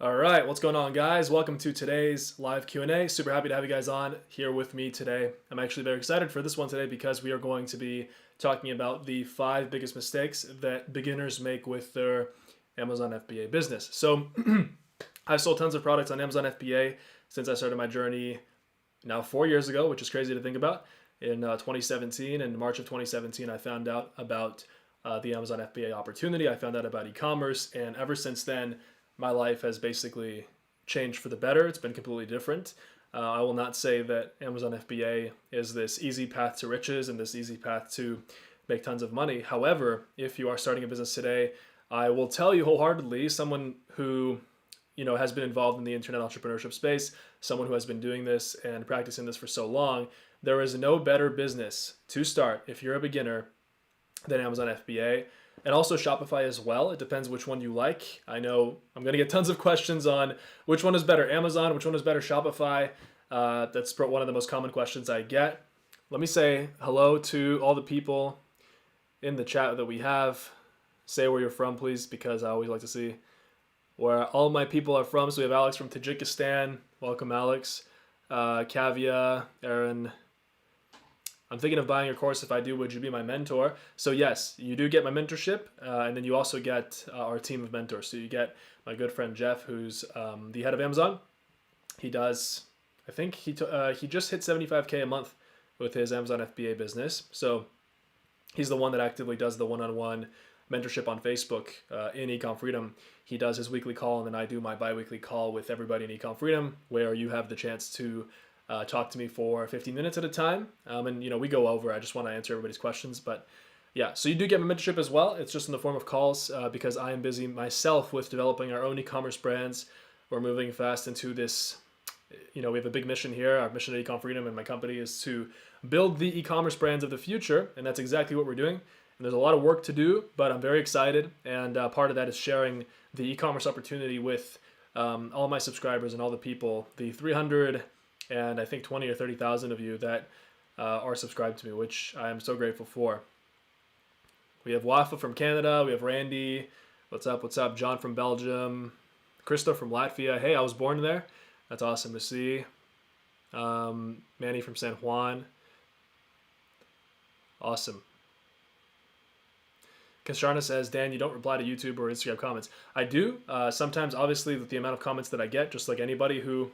All right, what's going on, guys? Welcome to today's live Q&A. Super happy to have you guys on here with me today. I'm actually very excited for this one today because we are going to be talking about the 5 biggest mistakes that beginners make with their Amazon FBA business. So I've sold tons of products on Amazon FBA since I started my journey now 4 years ago, which is crazy to think about. In 2017, in March of 2017, I found out about the Amazon FBA opportunity. I found out about e-commerce, and ever since then, my life has basically changed for the better. It's been completely different. I will not say that Amazon FBA is this easy path to riches and this easy path to make tons of money. However, if you are starting a business today, I will tell you wholeheartedly, someone who has been involved in the internet entrepreneurship space, someone who has been doing this and practicing this for so long, there is no better business to start if you're a beginner than Amazon FBA. And also Shopify as well. It depends which one you like. I know I'm going to get tons of questions on which one is better, Amazon, which one is better, Shopify. That's one of the most common questions I get. Let me say hello to all the people in the chat that we have. Say where you're from, please, because I always like to see where all my people are from. So we have Alex from Tajikistan. Welcome, Alex. Kavya, Aaron. I'm thinking of buying your course. If I do, would you be my mentor? So yes, you do get my mentorship, and then you also get our team of mentors. So you get my good friend Jeff, who's the head of Amazon. He does, I think he just hit 75K a month with his Amazon FBA business. So he's the one that actively does the one-on-one mentorship on Facebook in Ecom Freedom. He does his weekly call, and then I do my bi-weekly call with everybody in Ecom Freedom, where you have the chance to talk to me for 15 minutes at a time. And we go over, I just want to answer everybody's questions. But yeah, so you do get my mentorship as well. It's just in the form of calls because I am busy myself with developing our own e-commerce brands. We're moving fast into this, we have a big mission here. Our mission at Econ Freedom and my company is to build the e-commerce brands of the future. And that's exactly what we're doing. And there's a lot of work to do, but I'm very excited. And part of that is sharing the e-commerce opportunity with all my subscribers and all the people, the 300 and I think 20 or 30,000 of you that are subscribed to me, which I am so grateful for. We have Wafa from Canada. We have Randy. What's up? What's up? John from Belgium. Krista from Latvia. Hey, I was born there. That's awesome to see. Manny from San Juan. Awesome. Kasharna says, Dan, you don't reply to YouTube or Instagram comments. I do. Sometimes, obviously, with the amount of comments that I get, just like anybody who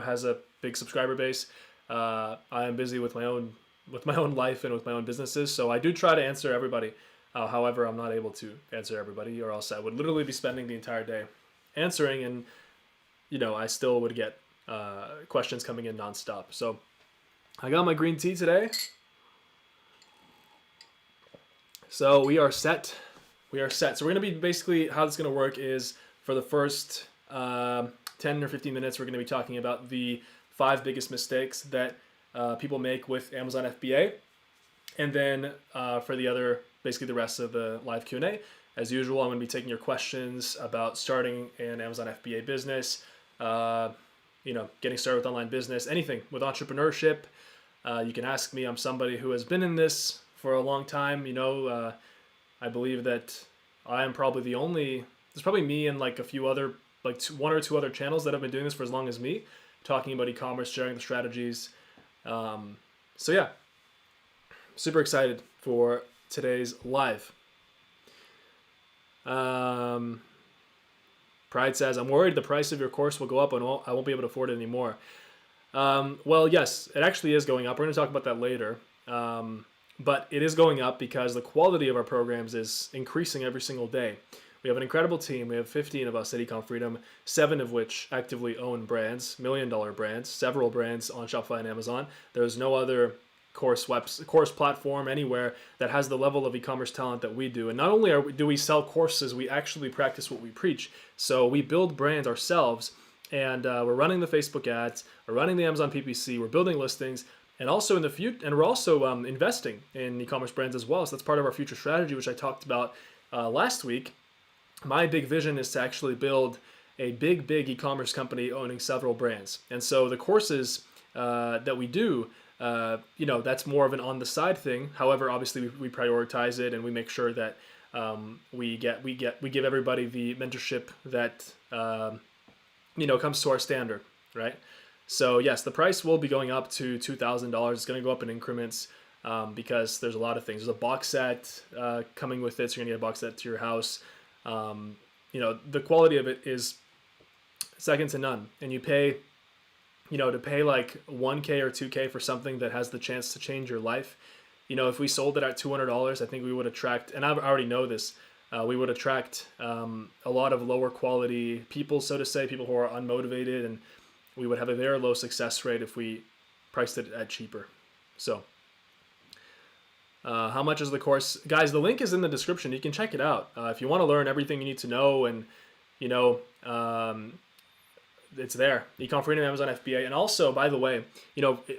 has a big subscriber base. I am busy with my own life and with my own businesses, so I do try to answer everybody. However, I'm not able to answer everybody, or else I would literally be spending the entire day answering, and I still would get questions coming in nonstop. So I got my green tea today. So we are set. So we're gonna be basically how it's gonna work is for the first 10 or 15 minutes, we're going to be talking about the 5 biggest mistakes that people make with Amazon FBA. And then for basically the rest of the live Q&A, as usual, I'm going to be taking your questions about starting an Amazon FBA business, getting started with online business, anything with entrepreneurship. You can ask me. I'm somebody who has been in this for a long time. I believe that I am probably there's probably me and like a few other, like 1 or 2 other channels that have been doing this for as long as me, talking about e-commerce, sharing the strategies. So yeah, super excited for today's live. Pride says, I'm worried the price of your course will go up and I won't be able to afford it anymore. Well, yes, it actually is going up. We're going to talk about that later. But it is going up because the quality of our programs is increasing every single day. We have an incredible team. We have 15 of us at Econ Freedom, 7 of which actively own brands, $1 million brands, several brands on Shopify and Amazon. There's no other course platform anywhere that has the level of e-commerce talent that we do. And not only do we sell courses, we actually practice what we preach. So we build brands ourselves, and we're running the Facebook ads, we're running the Amazon PPC, we're building listings, and also in the future, and we're also investing in e-commerce brands as well. So that's part of our future strategy, which I talked about last week. My big vision is to actually build a big e-commerce company owning several brands. And so the courses that we do, that's more of an on-the-side thing. However, obviously we prioritize it and we make sure that we give everybody the mentorship that comes to our standard, right? So yes, the price will be going up to $2,000. It's going to go up in increments because there's a lot of things. There's a box set coming with it, so you're going to get a box set to your house. The quality of it is second to none, and you pay, to pay like 1K or 2K for something that has the chance to change your life. If we sold it at $200, I think we would attract, and I already know this, we would attract a lot of lower quality people, so to say, people who are unmotivated, and we would have a very low success rate if we priced it at cheaper. So how much is the course? Guys, the link is in the description. You can check it out. If you want to learn everything you need to know, and, it's there. Ecom Freedom, Amazon FBA. And also, by the way,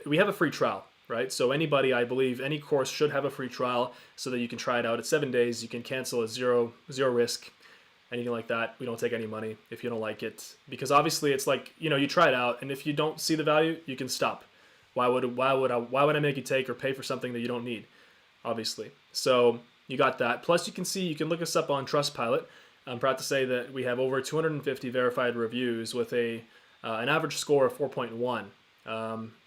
we have a free trial, right? So anybody, I believe, any course should have a free trial so that you can try it out. It's 7 days. You can cancel at zero risk, anything like that. We don't take any money if you don't like it, because obviously it's like, you try it out, and if you don't see the value, you can stop. Why would I make you take or pay for something that you don't need? Obviously. So you got that. Plus, you can look us up on Trustpilot. I'm proud to say that we have over 250 verified reviews with an average score of 4.1.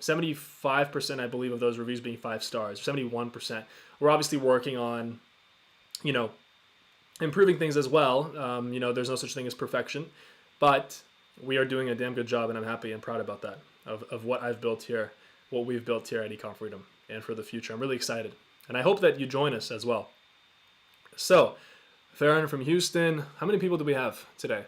75%, I believe, of those reviews being 5 stars. 71%. We're obviously working on, improving things as well. There's no such thing as perfection, but we are doing a damn good job, and I'm happy and proud about that, of what I've built here, what we've built here at Econ Freedom, and for the future. I'm really excited, and I hope that you join us as well. So, Farron from Houston, how many people do we have today?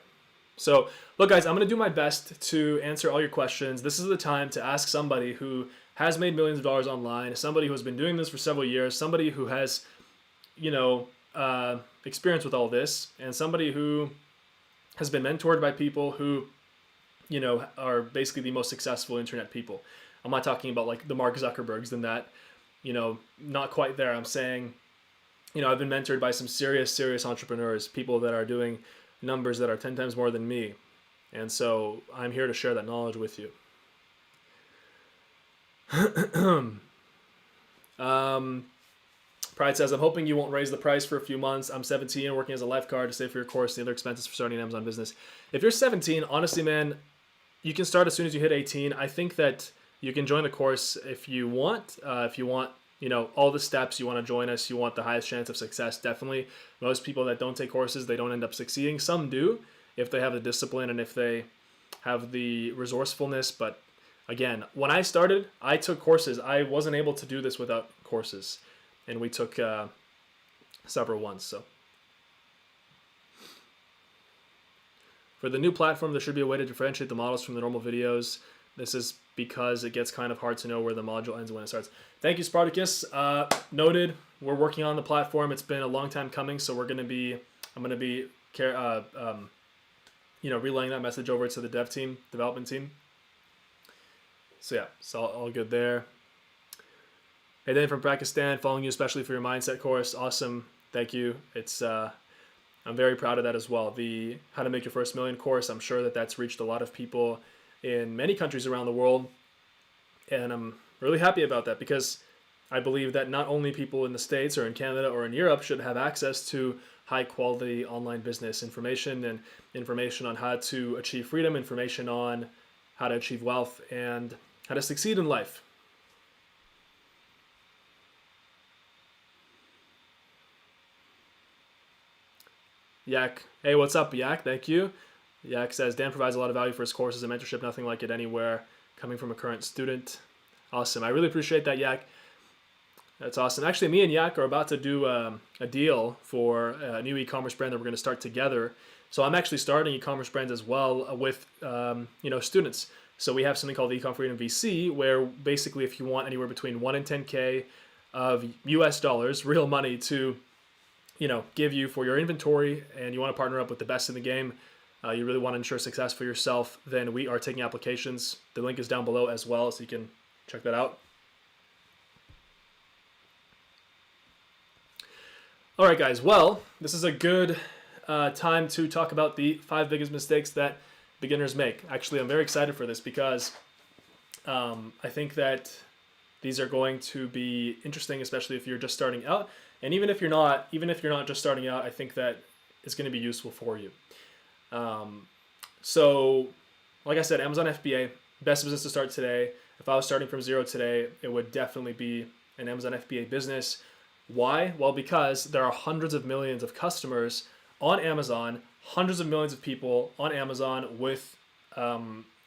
So, look, guys, I'm going to do my best to answer all your questions. This is the time to ask somebody who has made millions of dollars online, somebody who has been doing this for several years, somebody who has, experience with all this, and somebody who has been mentored by people who, are basically the most successful internet people. I'm not talking about like the Mark Zuckerbergs and that, not quite there. I'm saying, I've been mentored by some serious entrepreneurs, people that are doing numbers that are 10 times more than me. And so I'm here to share that knowledge with you. Pride says, I'm hoping you won't raise the price for a few months. I'm 17, working as a lifeguard to save for your course and the other expenses for starting an Amazon business. If you're 17, honestly, man, you can start as soon as you hit 18. I think that you can join the course if you want. All the steps, you want to join us, you want the highest chance of success, definitely. Most people that don't take courses, they don't end up succeeding. Some do, if they have the discipline and if they have the resourcefulness. But again, when I started, I took courses. I wasn't able to do this without courses. And we took several ones. So for the new platform, there should be a way to differentiate the models from the normal videos. This is because it gets kind of hard to know where the module ends and when it starts. Thank you, Spartacus. Noted. We're working on the platform. It's been a long time coming, so I'm going to be relaying that message over to the development team. So yeah, it's all good there. Hey, Dan from Pakistan, following you especially for your mindset course. Awesome. Thank you. It's I'm very proud of that as well. The How to Make Your First Million course, I'm sure that's reached a lot of people in many countries around the world. And I'm really happy about that, because I believe that not only people in the States or in Canada or in Europe should have access to high quality online business information, and information on how to achieve freedom, information on how to achieve wealth, and how to succeed in life. Yak, hey, what's up, Yak? Thank you. Yak says, Dan provides a lot of value for his courses and mentorship, nothing like it anywhere, coming from a current student. Awesome. I really appreciate that, Yak. That's awesome. Actually, me and Yak are about to do a deal for a new e-commerce brand that we're going to start together. So I'm actually starting e-commerce brands as well with students. So we have something called Ecom Freedom VC, where basically if you want anywhere between 1 and 10K of US dollars, real money, to give you for your inventory, and you want to partner up with the best in the game, you really want to ensure success for yourself, then we are taking applications. The link is down below as well, so you can check that out. All right, guys. Well, this is a good time to talk about the 5 biggest mistakes that beginners make. Actually, I'm very excited for this because I think that these are going to be interesting, especially if you're just starting out. And even if you're not just starting out, I think that it's going to be useful for you. So like I said, Amazon FBA, best business to start today. If I was starting from zero today, it would definitely be an Amazon FBA business. Why? Well, because there are hundreds of millions of customers on Amazon, hundreds of millions of people on Amazon with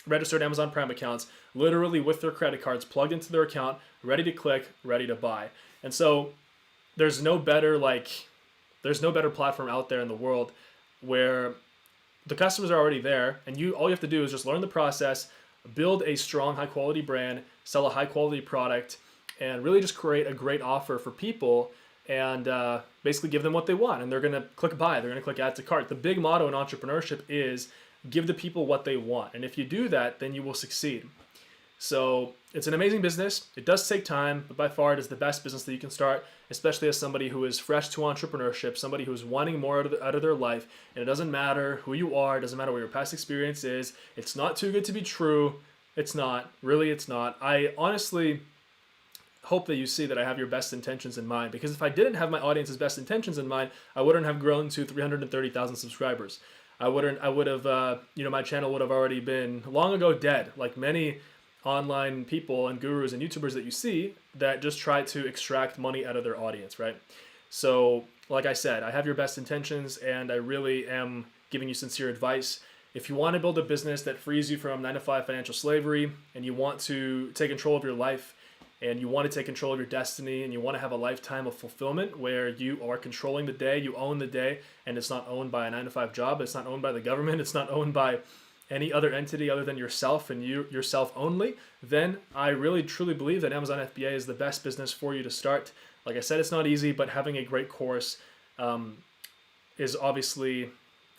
registered Amazon Prime accounts, literally with their credit cards plugged into their account, ready to click, ready to buy. And so there's no better platform out there in the world where the customers are already there, and all you have to do is just learn the process, build a strong, high quality brand, sell a high quality product, and really just create a great offer for people, and basically give them what they want, and they're gonna click buy, they're gonna click add to cart. The big motto in entrepreneurship is give the people what they want, and if you do that, then you will succeed. So it's an amazing business. It does take time, but by far it is the best business that you can start, especially as somebody who is fresh to entrepreneurship, somebody who's wanting more out of their life. And it doesn't matter who you are, it doesn't matter what your past experience is. It's not too good to be true. It's not. Really, it's not. I honestly hope that you see that I have your best intentions in mind, because if I didn't have my audience's best intentions in mind, I wouldn't have grown to 330,000 subscribers. I would have, my channel would have already been long ago dead, like many online people and gurus and YouTubers that you see that just try to extract money out of their audience, right? So, like I said, I have your best intentions, and I really am giving you sincere advice. If you want to build a business that frees you from 9-to-5 financial slavery, and you want to take control of your life, and you want to take control of your destiny, and you want to have a lifetime of fulfillment where you are controlling the day, you own the day, and it's not owned by a 9-to-5 job, it's not owned by the government, it's not owned by any other entity other than yourself and yourself only, then I really truly believe that Amazon FBA is the best business for you to start. Like I said, it's not easy, but having a great course is obviously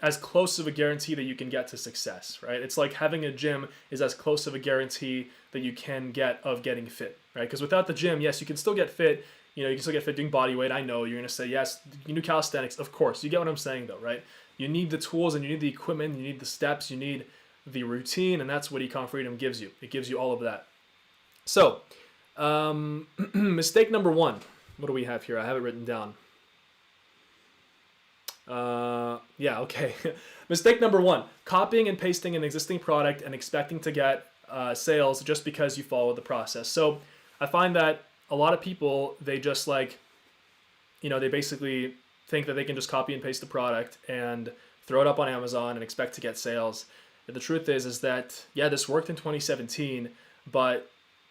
as close of a guarantee that you can get to success, right? It's like having a gym is as close of a guarantee that you can get of getting fit, right? Because without the gym, yes, you can still get fit. You can still get fit doing body weight. I know you're going to say, yes, you do calisthenics. Of course, you get what I'm saying though, right? You need the tools, and you need the equipment, you need the steps, you need the routine, and that's what Econ Freedom gives you. It gives you all of that. So, mistake number one. What do we have here? I have it written down. Okay. Mistake number one, copying and pasting an existing product and expecting to get sales just because you follow the process. So I find that a lot of people, they just they basically think that they can just copy and paste the product and throw it up on Amazon and expect to get sales. And the truth is that, yeah, this worked in 2017, but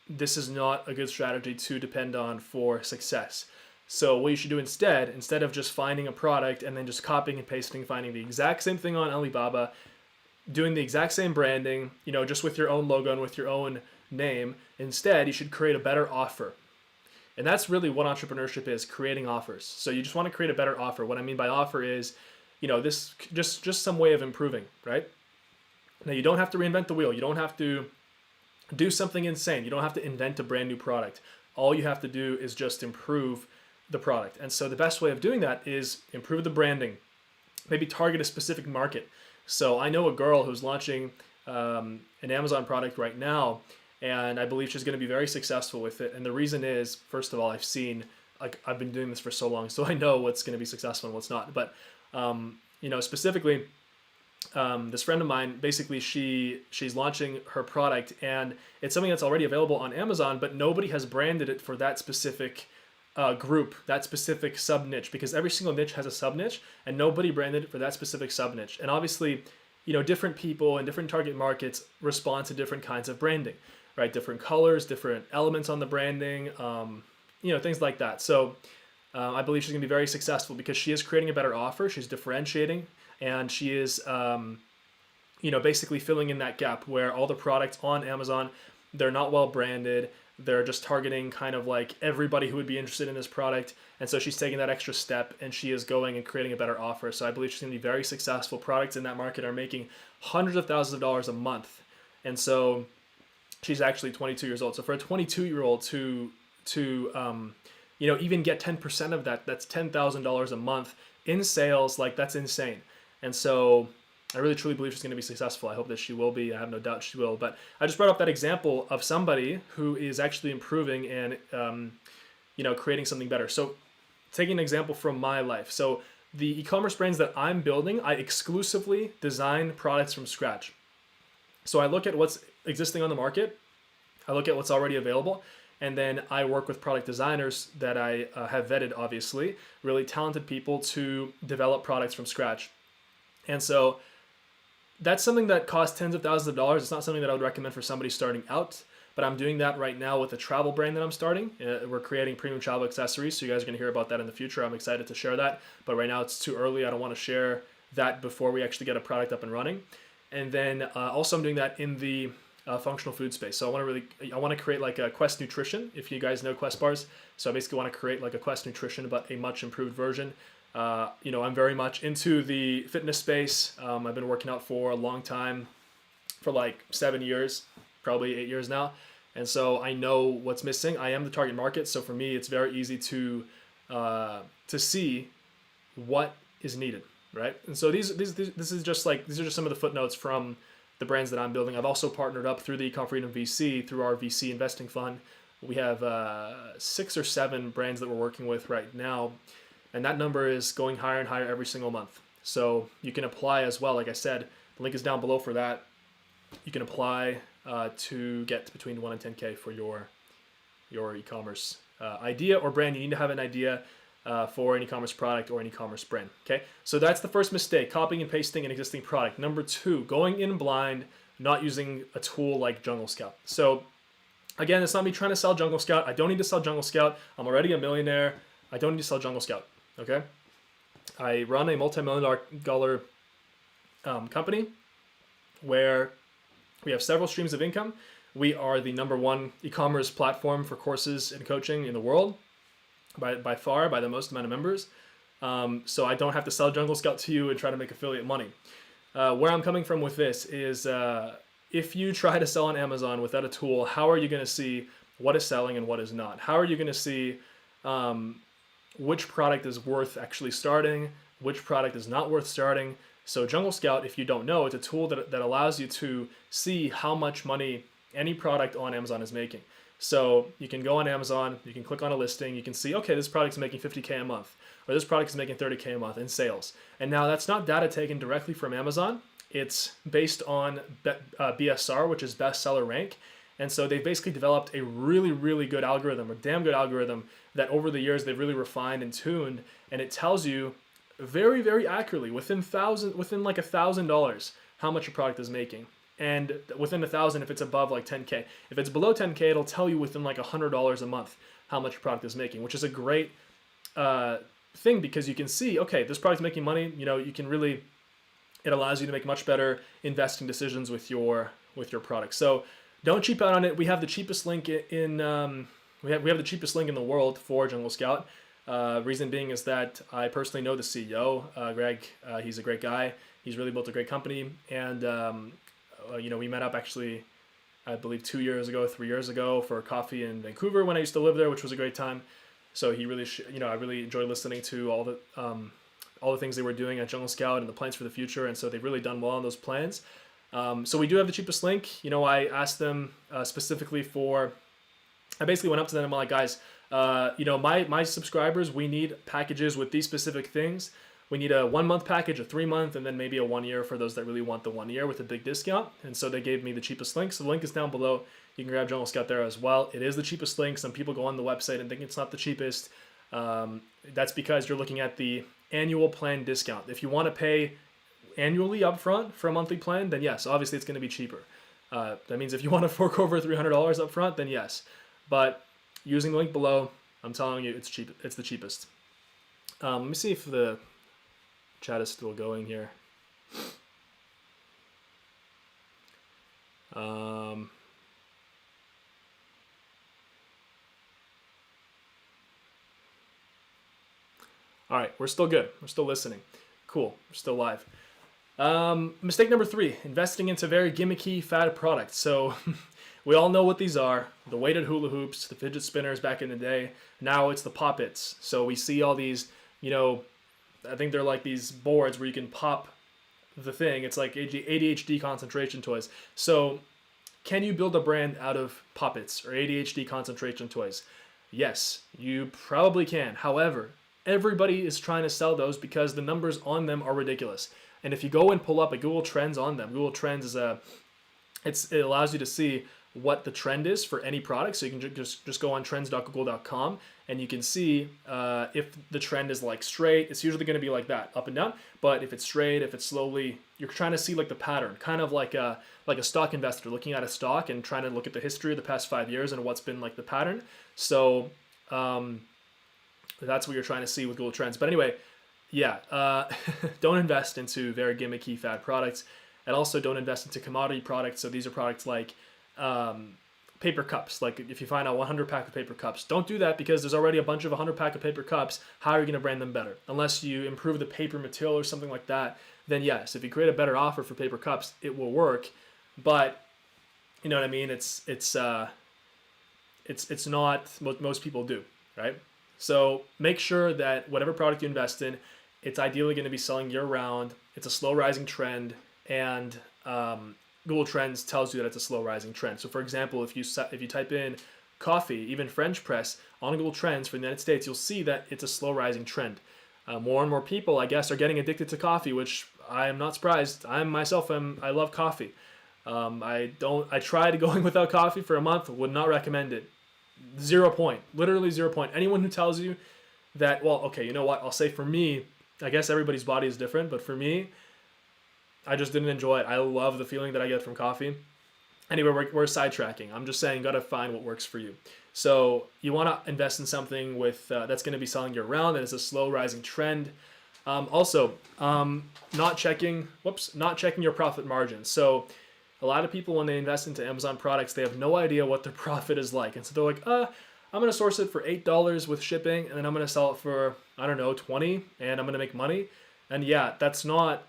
this is not a good strategy to depend on for success. So what you should do instead of just finding a product and then just copying and pasting, finding the exact same thing on Alibaba, doing the exact same branding, just with your own logo and with your own name, instead you should create a better offer. And that's really what entrepreneurship is, creating offers. So you just want to create a better offer. What I mean by offer is, this just some way of improving, right? Now, you don't have to reinvent the wheel. You don't have to do something insane. You don't have to invent a brand new product. All you have to do is just improve the product. And so the best way of doing that is improve the branding, maybe target a specific market. So I know a girl who's launching an Amazon product right now, and I believe she's going to be very successful with it. And the reason is, first of all, I've been doing this for so long, so I know what's going to be successful and what's not. But specifically, this friend of mine, basically she's launching her product, and it's something that's already available on Amazon, but nobody has branded it for that specific group, that specific sub niche, because every single niche has a sub niche, and nobody branded it for that specific sub niche. And obviously, different people and different target markets respond to different kinds of branding, right? Different colors, different elements on the branding, things like that. So I believe she's gonna be very successful because she is creating a better offer, she's differentiating, and she is, basically filling in that gap where all the products on Amazon, they're not well branded. They're just targeting kind of like everybody who would be interested in this product. And so she's taking that extra step, and she is going and creating a better offer. So I believe she's going to be very successful. Products in that market are making hundreds of thousands of dollars a month. And so she's actually 22 years old. So for a 22-year-old to even get 10% of that, that's $10,000 a month in sales. Like, that's insane. And so I really truly believe she's going to be successful. I hope that she will be. I have no doubt she will. But I just brought up that example of somebody who is actually improving and creating something better. So taking an example from my life. So the e-commerce brands that I'm building, I exclusively design products from scratch. So I look at what's existing on the market, I look at what's already available, and then I work with product designers that I have vetted, obviously, really talented people to develop products from scratch. And so that's something that costs tens of thousands of dollars. It's not something that I would recommend for somebody starting out, but I'm doing that right now with a travel brand that I'm starting. We're creating premium travel accessories, so you guys are going to hear about that in the future. I'm excited to share that, but right now it's too early. I don't want to share that before we actually get a product up and running. And then also I'm doing that in the functional food space. So I want to create like a Quest Nutrition, if you guys know Quest bars. So I basically want to create like a Quest Nutrition, but a much improved version. I'm very much into the fitness space. I've been working out for a long time, for like 7 years, probably 8 years now. And so I know what's missing. I am the target market. So for me, it's very easy to see what is needed, right? And so these are just some of the footnotes from the brands that I'm building. I've also partnered up through the Ecom Freedom VC, through our VC investing fund. We have 6 or 7 brands that we're working with right now. And that number is going higher and higher every single month. So you can apply as well. Like I said, the link is down below for that. You can apply to get between 1 and 10K for your e-commerce idea or brand. You need to have an idea for an e-commerce product or an e-commerce brand. Okay, so that's the first mistake: copying and pasting an existing product. Number 2, going in blind, not using a tool like Jungle Scout. So again, it's not me trying to sell Jungle Scout. I don't need to sell Jungle Scout. I'm already a millionaire. I don't need to sell Jungle Scout. Okay, I run a multi-million-dollar company where we have several streams of income. We are the #1 e-commerce platform for courses and coaching in the world, by far, by the most amount of members. So I don't have to sell Jungle Scout to you and try to make affiliate money. Where I'm coming from with this is if you try to sell on Amazon without a tool, how are you going to see what is selling and what is not? How are you going to see which product is worth actually starting, which product is not worth starting? So Jungle Scout, if you don't know, it's a tool that allows you to see how much money any product on Amazon is making. So you can go on Amazon, you can click on a listing, you can see, okay, this product's making 50K a month, or this product is making 30K a month in sales. And now that's not data taken directly from Amazon. It's based on BSR, which is bestseller rank. And so they've basically developed a really, really good algorithm, a damn good algorithm that over the years they've really refined and tuned, and it tells you very, very accurately within like $1,000 how much your product is making. And within 1,000 if it's above like 10K. If it's below 10K, it'll tell you within like $100 a month how much your product is making, which is a great thing because you can see, okay, this product's making money. You can really, it allows you to make much better investing decisions with your product. So don't cheap out on it. We have the cheapest link in we have the cheapest link in the world for Jungle Scout. Reason being is that I personally know the CEO, Greg. He's a great guy. He's really built a great company, and we met up actually, I believe 3 years ago for coffee in Vancouver when I used to live there, which was a great time. So he really, I really enjoyed listening to all the things they were doing at Jungle Scout and the plans for the future, and so they've really done well on those plans. So we do have the cheapest link. I asked them specifically I basically went up to them and I'm like, guys, my subscribers, we need packages with these specific things. We need a 1 month package, a 3 month, and then maybe a 1 year for those that really want the 1 year with a big discount. And so they gave me the cheapest link. So the link is down below. You can grab Jungle Scout there as well. It is the cheapest link. Some people go on the website and think it's not the cheapest. That's because you're looking at the annual plan discount. If you want to pay annually upfront for a monthly plan, then yes, obviously it's going to be cheaper. That means if you want to fork over $300 upfront, then yes. But using the link below, I'm telling you, it's cheap. It's the cheapest. Let me see if the chat is still going here. All right, we're still good. We're still listening. Cool. We're still live. Mistake number 3, investing into very gimmicky fad products. So we all know what these are. The weighted hula hoops, the fidget spinners back in the day. Now it's the pop-its. So we see all these, I think they're like these boards where you can pop the thing. It's like ADHD concentration toys. So can you build a brand out of pop-its or ADHD concentration toys? Yes, you probably can. However, everybody is trying to sell those because the numbers on them are ridiculous. And if you go and pull up a Google Trends on them, Google Trends is it allows you to see what the trend is for any product. So you can just go on trends.google.com and you can see if the trend is like straight. It's usually going to be like that, up and down. But if it's straight, if it's slowly, you're trying to see like the pattern, kind of like a stock investor looking at a stock and trying to look at the history of the past 5 years and what's been like the pattern. So that's what you're trying to see with Google Trends. But anyway, yeah, don't invest into very gimmicky fad products, and also don't invest into commodity products. So these are products like paper cups. Like if you find a 100 pack of paper cups, don't do that because there's already a bunch of 100 pack of paper cups. How are you going to brand them better? Unless you improve the paper material or something like that, then yes, if you create a better offer for paper cups, it will work. But you know what I mean? It's not what most people do, right? So make sure that whatever product you invest in, it's ideally going to be selling year round. It's a slow rising trend, and Google Trends tells you that it's a slow rising trend. So for example, if you type in coffee, even French press, on Google Trends for the United States, you'll see that it's a slow rising trend. More and more people, I guess, are getting addicted to coffee, which I am not surprised. I love coffee. I tried going without coffee for a month, would not recommend it. 0 point, literally 0 point. Anyone who tells you that, well, okay, you know what? I'll say for me, I guess everybody's body is different, but for me, I just didn't enjoy it. I love the feeling that I get from coffee. Anyway, we're sidetracking. I'm just saying, gotta find what works for you. So you want to invest in something with that's going to be selling year round, and it's a slow rising trend. Also, not checking your profit margin. So a lot of people, when they invest into Amazon products, they have no idea what their profit is like, and so they're like, I'm going to source it for $8 with shipping, and then I'm going to sell it for, I don't know, 20, and I'm going to make money. And yeah, that's not.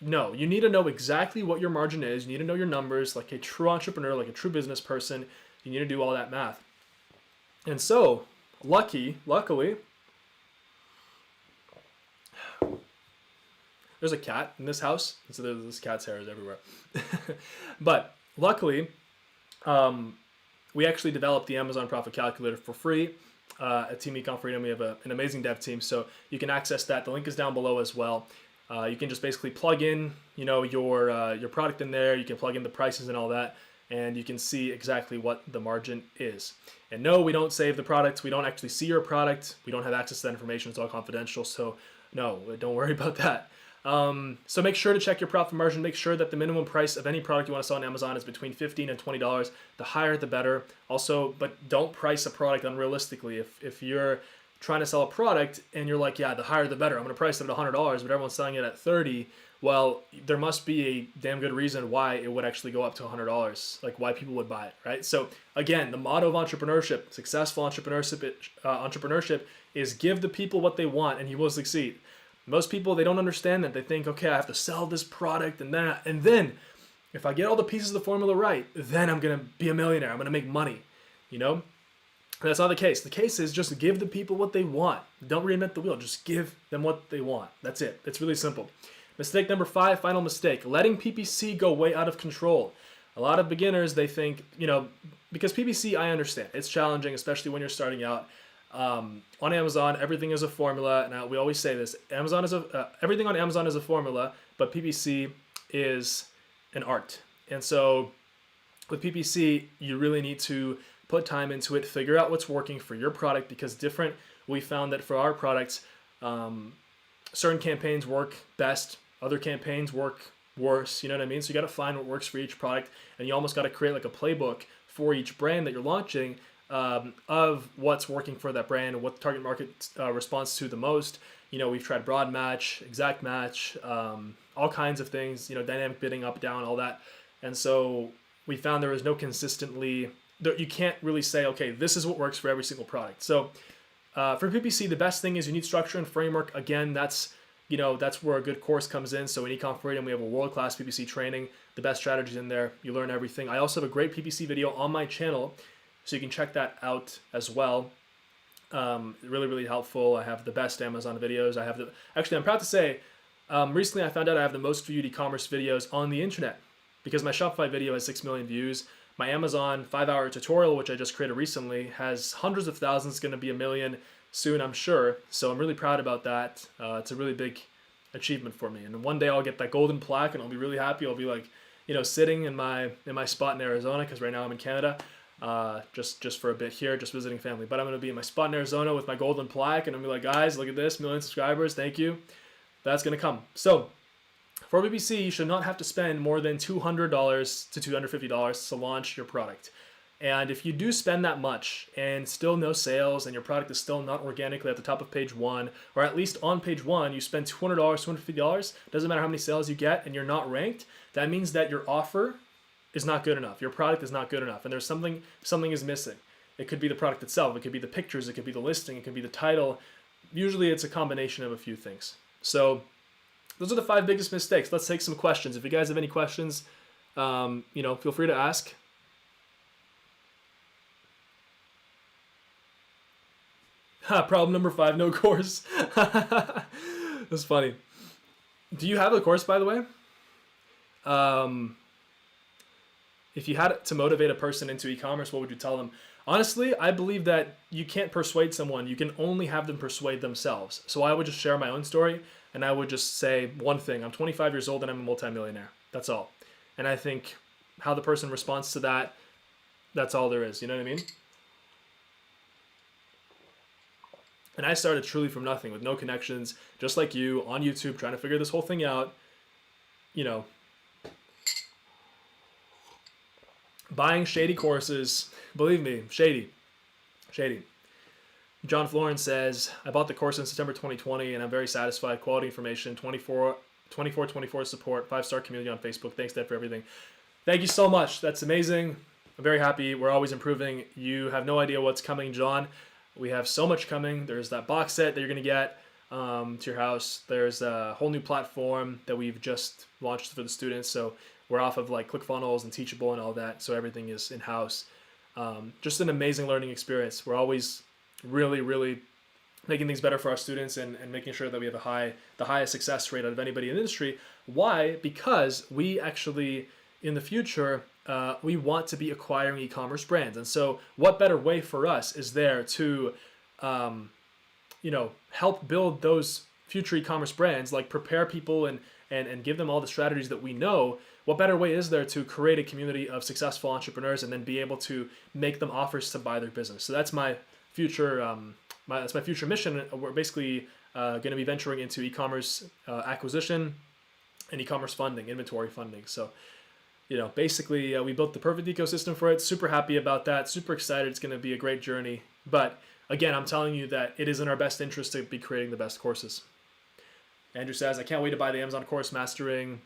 No, you need to know exactly what your margin is. You need to know your numbers like a true entrepreneur, like a true business person. You need to do all that math. And so, luckily, there's a cat in this house, and so there's cat's hairs everywhere. But luckily, we actually developed the Amazon Profit Calculator for free. At Team Econ Freedom, we have an amazing dev team, so you can access that. The link is down below as well. You can just basically plug in, your product in there. You can plug in the prices and all that, and you can see exactly what the margin is. And no, we don't save the product. We don't actually see your product. We don't have access to that information. It's all confidential. So no, don't worry about that. So make sure to check your profit margin. Make sure that the minimum price of any product you want to sell on Amazon is between $15 and $20. The higher, the better. Also, but don't price a product unrealistically. If you're trying to sell a product and you're like, yeah, the higher the better, I'm going to price it at $100, but everyone's selling it at $30. Well, there must be a damn good reason why it would actually go up to $100, like why people would buy it, right? So again, the motto of entrepreneurship, successful entrepreneurship is give the people what they want and you will succeed. Most people, they don't understand that. They think, okay, I have to sell this product and then if I get all the pieces of the formula right, then I'm going to be a millionaire. I'm going to make money, That's not the case. The case is just give the people what they want. Don't reinvent the wheel. Just give them what they want. That's it. It's really simple. Mistake number 5, final mistake, letting PPC go way out of control. A lot of beginners, they think, because PPC, I understand. It's challenging, especially when you're starting out. On Amazon, everything is a formula. Now, we always say this. Everything on Amazon is a formula, but PPC is an art. And so with PPC, you really need to put time into it, figure out what's working for your product, because we found that for our products, certain campaigns work best, other campaigns work worse, you know what I mean? So you got to find what works for each product, and you almost got to create like a playbook for each brand that you're launching of what's working for that brand and what the target market responds to the most. We've tried broad match, exact match, all kinds of things, dynamic bidding, up, down, all that. And so we found there was no you can't really say, okay, this is what works for every single product. So for PPC, the best thing is you need structure and framework. Again, that's where a good course comes in. So in Ecom Freedom, we have a world-class PPC training, the best strategies in there. You learn everything. I also have a great PPC video on my channel, so you can check that out as well. Really, really helpful. I have the best Amazon videos. Actually, I'm proud to say, recently I found out I have the most viewed e-commerce videos on the internet because my Shopify video has 6 million views. My Amazon 5-hour tutorial, which I just created recently, has hundreds of thousands, going to be 1 million soon, I'm sure. So I'm really proud about that. It's a really big achievement for me. And one day I'll get that golden plaque and I'll be really happy. I'll be like, sitting in my spot in Arizona, because right now I'm in Canada, just for a bit here, just visiting family. But I'm going to be in my spot in Arizona with my golden plaque, and I'm going to be like, guys, look at this, 1,000,000 subscribers, thank you. That's going to come. So for BBC, you should not have to spend more than $200 to $250 to launch your product. And if you do spend that much and still no sales and your product is still not organically at the top of page 1, or at least on page 1, you spend $200, $250, doesn't matter how many sales you get, and you're not ranked, that means that your offer is not good enough. Your product is not good enough, and there's something is missing. It could be the product itself, it could be the pictures, it could be the listing, it could be the title. Usually it's a combination of a few things. So those are the 5 biggest mistakes. Let's take some questions. If you guys have any questions, feel free to ask. Problem number 5, no course. That's funny. Do you have a course, by the way? If you had to motivate a person into e-commerce, what would you tell them? Honestly, I believe that you can't persuade someone. You can only have them persuade themselves. So I would just share my own story, and I would just say one thing. I'm 25 years old and I'm a multimillionaire. That's all. And I think how the person responds to that, that's all there is. You know what I mean? And I started truly from nothing with no connections, just like you, on YouTube, trying to figure this whole thing out. Buying Shady courses, believe me, Shady. John Florin says, I bought the course in September 2020 and I'm very satisfied. Quality information, 24 support, 5-star community on Facebook. Thanks, Dad, for everything. Thank you so much. That's amazing. I'm very happy. We're always improving. You have no idea what's coming, John. We have so much coming. There's that box set that you're going to get to your house. There's a whole new platform that we've just launched for the students. So we're off of like ClickFunnels and Teachable and all that. So everything is in-house. Just an amazing learning experience. We're always really, really making things better for our students and making sure that we have the highest success rate out of anybody in the industry. Why? Because we actually, in the future, we want to be acquiring e-commerce brands. And so what better way for us is there to, help build those future e-commerce brands, like prepare people and give them all the strategies that we know. What better way is there to create a community of successful entrepreneurs and then be able to make them offers to buy their business? So that's my future, that's my future mission. We're basically going to be venturing into e-commerce acquisition and e-commerce funding, inventory funding. So basically we built the perfect ecosystem for it. Super happy about that. Super excited. It's going to be a great journey. But again, I'm telling you that it is in our best interest to be creating the best courses. Andrew says, I can't wait to buy the Amazon course, Mastering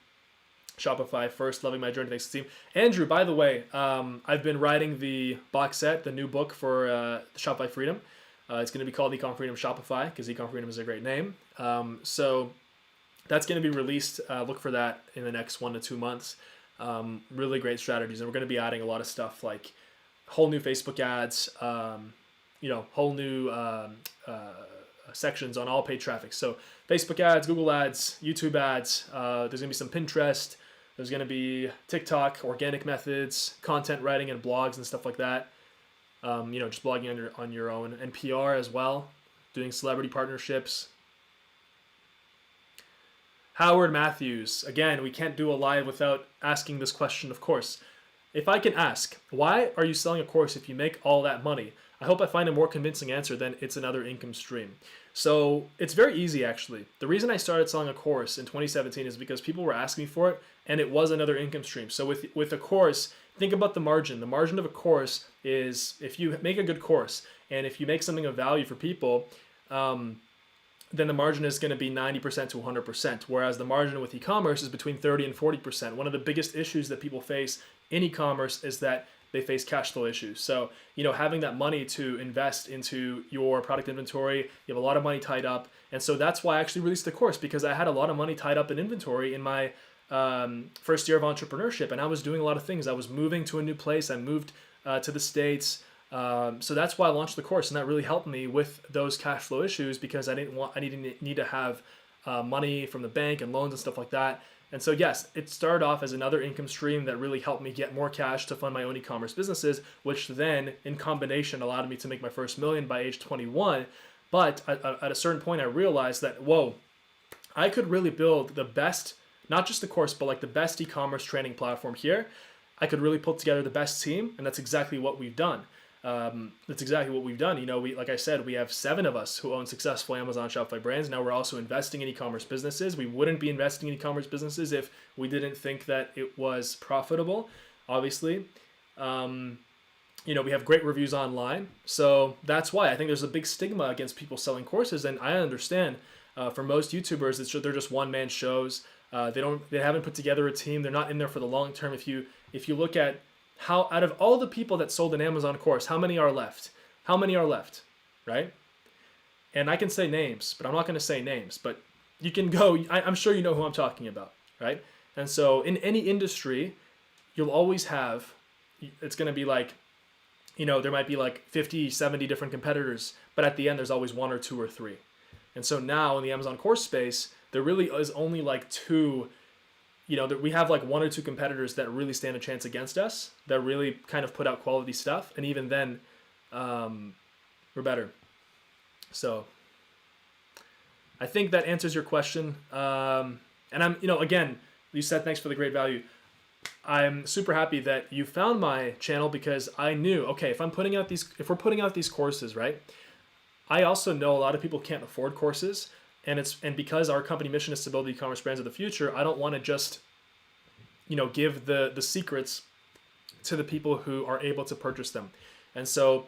Shopify First, Loving My Journey. Thanks to the team. Andrew, by the way, I've been writing the box set, the new book for Shopify Freedom. It's going to be called Ecom Freedom Shopify because Econ Freedom is a great name. So that's going to be released. Look for that in the next 1 to 2 months. Really great strategies, and we're going to be adding a lot of stuff like whole new Facebook ads, whole new sections on all paid traffic. So Facebook ads, Google ads, YouTube ads, there's going to be some Pinterest, there's going to be TikTok, organic methods, content writing and blogs and stuff like that. Just blogging on your own, and PR as well, doing celebrity partnerships. Howard Matthews, again, we can't do a live without asking this question, of course. If I can ask, why are you selling a course if you make all that money? I hope I find a more convincing answer than it's another income stream. So it's very easy, actually. The reason I started selling a course in 2017 is because people were asking me for it, and it was another income stream. So with a course, think about the margin. The margin of a course is if you make a good course, and if you make something of value for people, then the margin is going to be 90% to 100%, whereas the margin with e-commerce is between 30 and 40%. One of the biggest issues that people face in e-commerce is that they face cash flow issues. So, having that money to invest into your product inventory, you have a lot of money tied up. And so that's why I actually released the course, because I had a lot of money tied up in inventory in my first year of entrepreneurship. And I was doing a lot of things. I was moving to a new place. I moved to the States. So that's why I launched the course, and that really helped me with those cash flow issues, because I need to have money from the bank and loans and stuff like that. And so yes, it started off as another income stream that really helped me get more cash to fund my own e-commerce businesses, which then in combination allowed me to make my first $1 million by age 21. But at a certain point, I realized that, whoa, I could really build the best not just the course, but like the best e-commerce training platform here, I could really put together the best team, and that's exactly what we've done. You know, like I said, we have 7 of us who own successful Amazon Shopify brands. Now we're also investing in e-commerce businesses. We wouldn't be investing in e-commerce businesses if we didn't think that it was profitable, obviously. You know, we have great reviews online. So that's why I think there's a big stigma against people selling courses. And I understand for most YouTubers, they're just one-man shows. They haven't put together a team. They're not in there for the long term. If you look at how, out of all the people that sold an Amazon course, how many are left? How many are left, right? And I can say names, but I'm not going to say names. But you can go, I'm sure you know who I'm talking about, right? And so in any industry, you'll always have, it's going to be like, you know, there might be like 50, 70 different competitors, but at the end, there's always 1 or 2 or 3. And so now in the Amazon course space, there really is only like 2, you know, we have like 1 or 2 competitors that really stand a chance against us, that really kind of put out quality stuff. And even then, we're better. So I think that answers your question. And I'm, you know, again, you said thanks for the great value. I'm super happy that you found my channel because I knew, okay, if we're putting out these courses, right? I also know a lot of people can't afford courses, and because our company mission is to build e-commerce brands of the future, I don't want to just, you know, give the secrets to the people who are able to purchase them. And so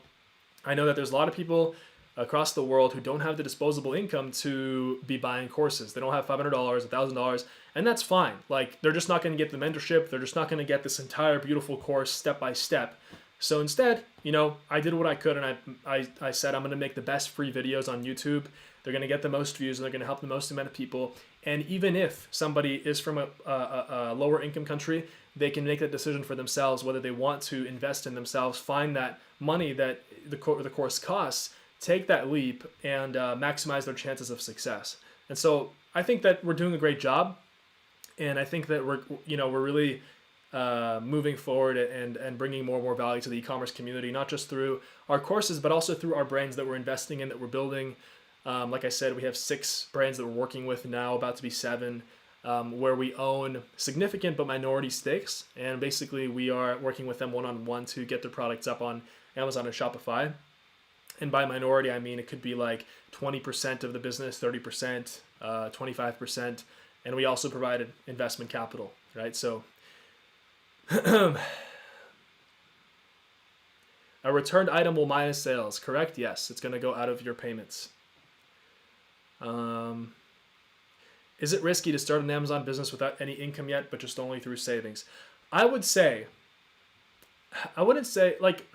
I know that there's a lot of people across the world who don't have the disposable income to be buying courses. They don't have $500, $1,000, and that's fine. Like, they're just not going to get the mentorship. They're just not going to get this entire beautiful course step by step. So instead, you know, I did what I could, and I said I'm going to make the best free videos on YouTube. They're going to get the most views, and they're going to help the most amount of people. And even if somebody is from a lower income country, they can make that decision for themselves, whether they want to invest in themselves, find that money that the course costs, take that leap, and maximize their chances of success. And so I think that we're doing a great job, and I think that we're really moving forward and bringing more and more value to the e-commerce community, not just through our courses, but also through our brands that we're investing in, that we're building. Like I said, we have 6 brands that we're working with now, about to be 7, where we own significant but minority stakes. And basically we are working with them one-on-one to get their products up on Amazon and Shopify. And by minority, I mean it could be like 20% of the business, 30%, 25%. And we also provided investment capital, right? So a returned item will minus sales, correct? Yes, it's going to go out of your payments. Is it risky to start an Amazon business without any income yet, but just only through savings? I wouldn't say, like,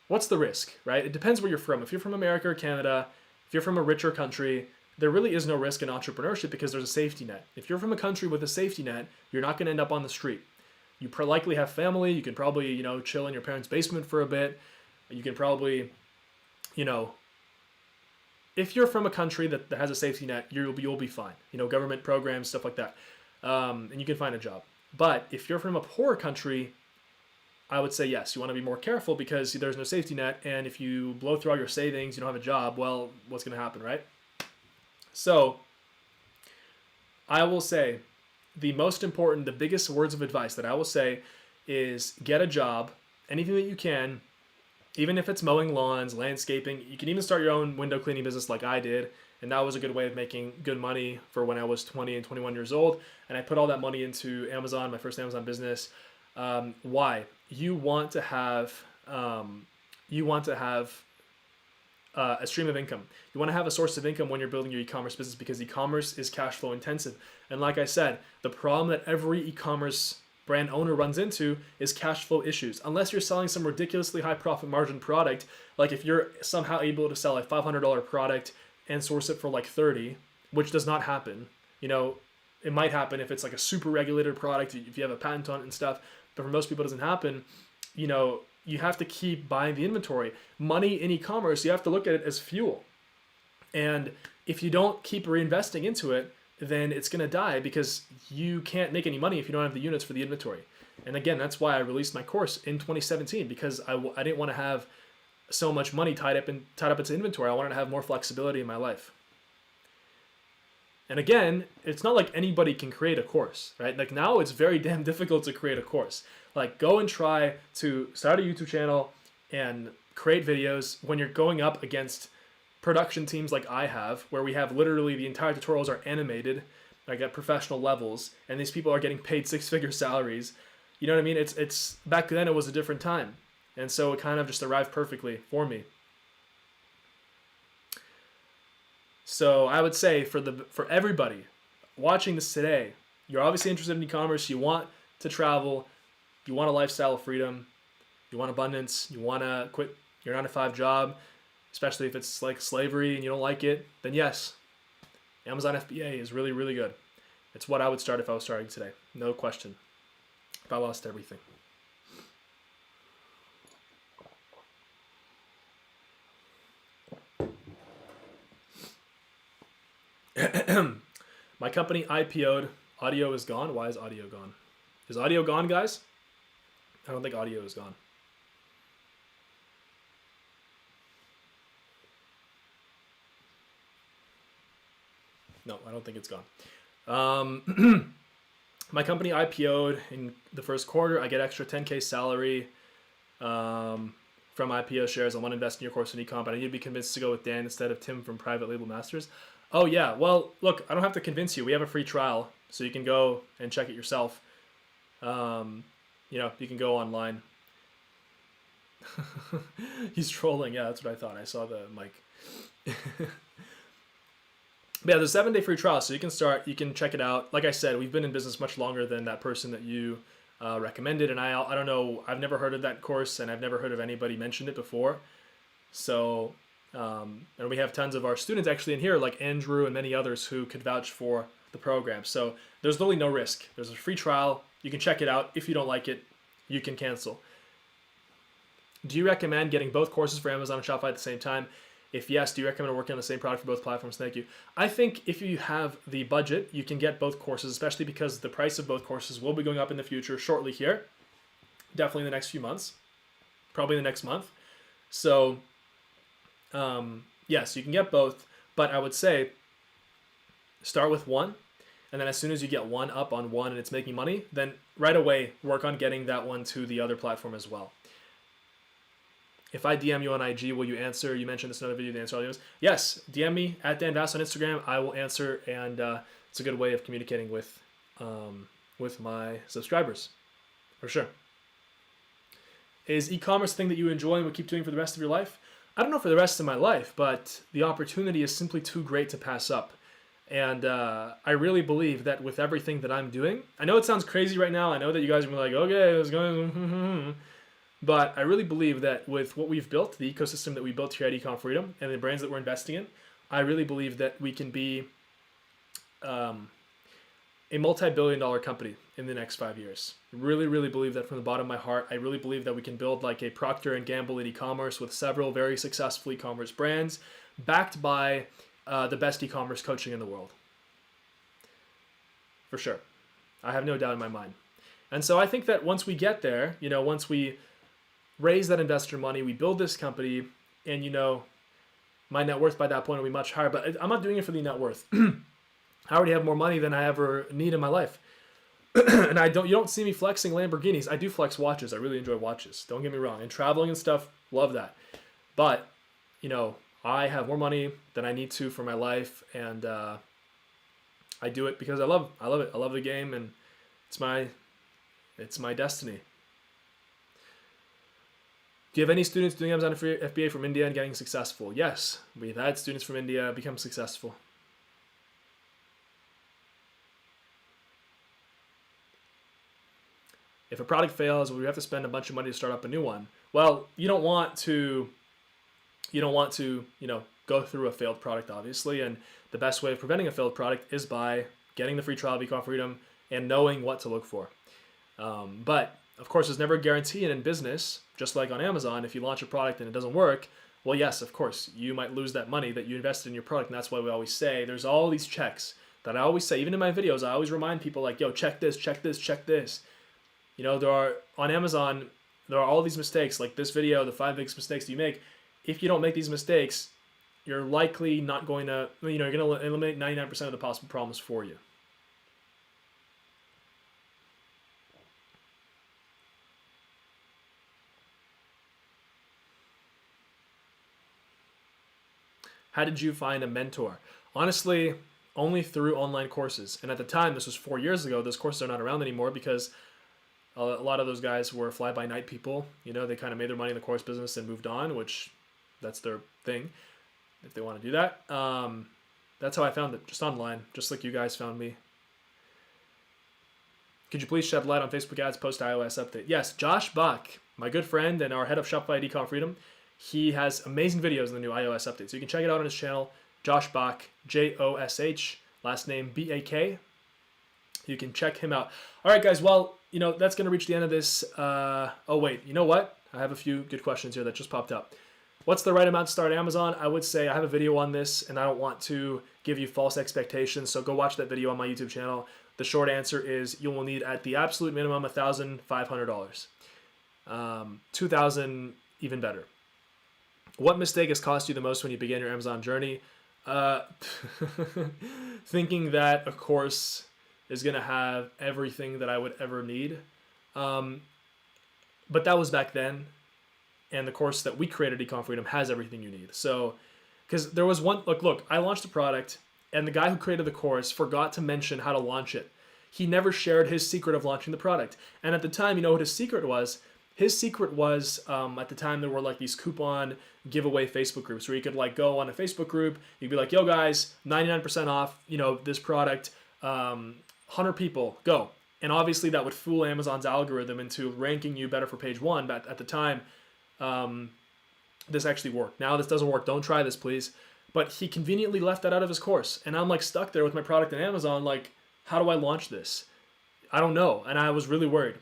what's the risk, right? It depends where you're from. If you're from America or Canada, if you're from a richer country, there really is no risk in entrepreneurship because there's a safety net. If you're from a country with a safety net, you're not going to end up on the street. You likely have family. You can probably, you know, chill in your parents' basement for a bit. You can probably, you know, if you're from a country that has a safety net, you'll be fine. You know, government programs, stuff like that, and you can find a job. But if you're from a poor country, I would say yes, you want to be more careful because there's no safety net, and if you blow through all your savings, you don't have a job, well, what's going to happen, right? So I will say the biggest words of advice that I will say is get a job, anything that you can, even if it's mowing lawns, landscaping. You can even start your own window cleaning business like I did, and that was a good way of making good money for when I was 20 and 21 years old, and I put all that money into Amazon, my first Amazon business. Why? You want to have a stream of income. You want to have a source of income when you're building your e-commerce business because e-commerce is cash flow intensive. And like I said, the problem that every e-commerce brand owner runs into is cash flow issues. Unless you're selling some ridiculously high profit margin product, like if you're somehow able to sell a $500 product and source it for like 30, which does not happen. You know, it might happen if it's like a super regulated product, if you have a patent on it and stuff, but for most people it doesn't happen. You know, you have to keep buying the inventory. Money in e-commerce, you have to look at it as fuel. And if you don't keep reinvesting into it, then it's going to die because you can't make any money if you don't have the units for the inventory. And again, that's why I released my course in 2017 because I didn't want to have so much money tied up into inventory. I wanted to have more flexibility in my life. And again, it's not like anybody can create a course, right? Like now it's very damn difficult to create a course. Like go and try to start a YouTube channel and create videos when you're going up against production teams like I have, where we have literally the entire tutorials are animated, like at professional levels, and these people are getting paid 6-figure salaries. You know what I mean? It's back then it was a different time. And so it kind of just arrived perfectly for me. So I would say for everybody watching this today, you're obviously interested in e-commerce, you want to travel, you want a lifestyle of freedom, you want abundance, you want to quit your 9-to-5 job, especially if it's like slavery and you don't like it, then yes, Amazon FBA is really, really good. It's what I would start if I was starting today. No question. If I lost everything. My company IPO'd. Audio is gone. Why is audio gone? Is audio gone, guys? I don't think audio is gone. No, I don't think it's gone. My company IPO'd in the first quarter. I get extra 10K salary from IPO shares. I want to invest in your course in econ, but I need to be convinced to go with Dan instead of Tim from Private Label Masters. Oh yeah, well look, I don't have to convince you. We have a free trial, so you can go and check it yourself. You can go online. He's trolling. Yeah, that's what I thought. I saw the mic. But yeah, there's a 7-day free trial, so you can start. You can check it out. Like I said, we've been in business much longer than that person that you recommended, and I don't know. I've never heard of that course, and I've never heard of anybody mention it before. So, and we have tons of our students actually in here, like Andrew and many others who could vouch for the program. So there's literally no risk. There's a free trial. You can check it out. If you don't like it, you can cancel. Do you recommend getting both courses for Amazon and Shopify at the same time? If yes, do you recommend working on the same product for both platforms? Thank you. I think if you have the budget, you can get both courses, especially because the price of both courses will be going up in the future shortly here. Definitely in the next few months. Probably the next month. So, yes, you can get both. But I would say start with one. And then as soon as you get one up on one and it's making money, then right away work on getting that one to the other platform as well. If I DM you on IG, will you answer? You mentioned this in another video, to answer all those. Yes, DM me at Dan Vass on Instagram. I will answer, and it's a good way of communicating with my subscribers, for sure. Is e-commerce a thing that you enjoy and would keep doing for the rest of your life? I don't know for the rest of my life, but the opportunity is simply too great to pass up. And I really believe that with everything that I'm doing, I know it sounds crazy right now. I know that you guys are like, okay, let's go. But I really believe that with what we've built, the ecosystem that we built here at Ecom Freedom and the brands that we're investing in, I really believe that we can be a multi-billion-dollar company in the next 5 years. I really, really believe that from the bottom of my heart. I really believe that we can build like a Procter & Gamble in e-commerce with several very successful e-commerce brands backed by the best e-commerce coaching in the world. For sure. I have no doubt in my mind. And so I think that once we get there, once we raise that investor money, we build this company, and my net worth by that point will be much higher. But I'm not doing it for the net worth. I already have more money than I ever need in my life. And you don't see me flexing Lamborghinis. I do flex watches. I really enjoy watches. Don't get me wrong. And traveling and stuff, love that. But, I have more money than I need to for my life, and I do it because I love it. I love the game, and it's my destiny. Do you have any students doing Amazon FBA from India and getting successful? Yes, we've had students from India become successful. If a product fails, will we have to spend a bunch of money to start up a new one? Well, you don't want to go through a failed product, obviously, and the best way of preventing a failed product is by getting the free trial of Econ Freedom and knowing what to look for. But of course, there's never a guarantee, and in business, just like on Amazon, if you launch a product and it doesn't work, well, yes, of course, you might lose that money that you invested in your product, and that's why we always say there's all these checks that I always say, even in my videos, I always remind people like, yo, check this, check this, check this. On Amazon, there are all these mistakes, like this video, the 5 biggest mistakes you make. If you don't make these mistakes, you're likely not going to, you're going to eliminate 99% of the possible problems for you. How did you find a mentor? Honestly, only through online courses. And at the time, this was 4 years ago, those courses are not around anymore because a lot of those guys were fly-by-night people. They kind of made their money in the course business and moved on, which that's their thing if they want to do that. That's how I found it, just online, just like you guys found me. Could you please shed light on Facebook ads post iOS update? Yes, Josh Buck, my good friend and our head of Shopify at Ecom Freedom, he has amazing videos in the new iOS update. So you can check it out on his channel, Josh Bach, Josh, last name Bak. You can check him out. All right, guys. Well, that's going to reach the end of this. Oh, wait. You know what? I have a few good questions here that just popped up. What's the right amount to start Amazon? I would say I have a video on this, and I don't want to give you false expectations. So go watch that video on my YouTube channel. The short answer is you will need at the absolute minimum $1,500. $2,000 even better. What mistake has cost you the most when you began your Amazon journey? Thinking that a course is going to have everything that I would ever need. But that was back then. And the course that we created, Econ Freedom, has everything you need. So, because there was one, look, I launched a product and the guy who created the course forgot to mention how to launch it. He never shared his secret of launching the product. And at the time, you know what his secret was? His secret was, at the time, there were like these coupon giveaway Facebook groups where you could like go on a Facebook group. You'd be like, yo guys, 99% off, this product, 100 people, go. And obviously that would fool Amazon's algorithm into ranking you better for page one. But at the time, this actually worked. Now this doesn't work. Don't try this, please. But he conveniently left that out of his course. And I'm like stuck there with my product in Amazon. Like, how do I launch this? I don't know. And I was really worried.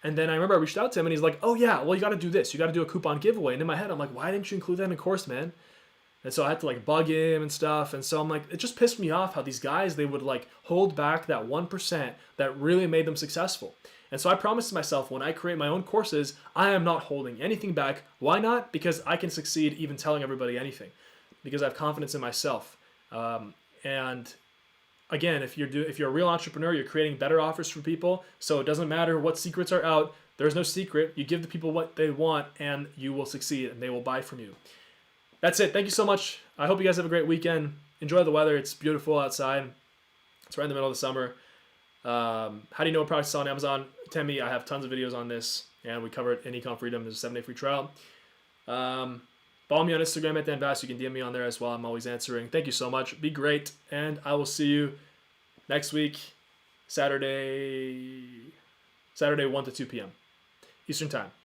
And then I remember I reached out to him and he's like, oh yeah, well you got to do this. You got to do a coupon giveaway. And in my head, I'm like, why didn't you include that in the course, man? And so I had to like bug him and stuff. And so I'm like, it just pissed me off how these guys, they would like hold back that 1% that really made them successful. And so I promised myself when I create my own courses, I am not holding anything back. Why not? Because I can succeed even telling everybody anything. Because I have confidence in myself. And again, if you're a real entrepreneur, you're creating better offers for people. So it doesn't matter what secrets are out. There's no secret. You give the people what they want and you will succeed and they will buy from you. That's it. Thank you so much. I hope you guys have a great weekend. Enjoy the weather. It's beautiful outside. It's right in the middle of the summer. How do you know what products to sell on Amazon? Tell me. I have tons of videos on this and we cover it in Econ Freedom. There's a 7-day free trial. Follow me on Instagram at DanVass. You can DM me on there as well. I'm always answering. Thank you so much. Be great. And I will see you next week, Saturday 1 to 2 p.m. Eastern Time.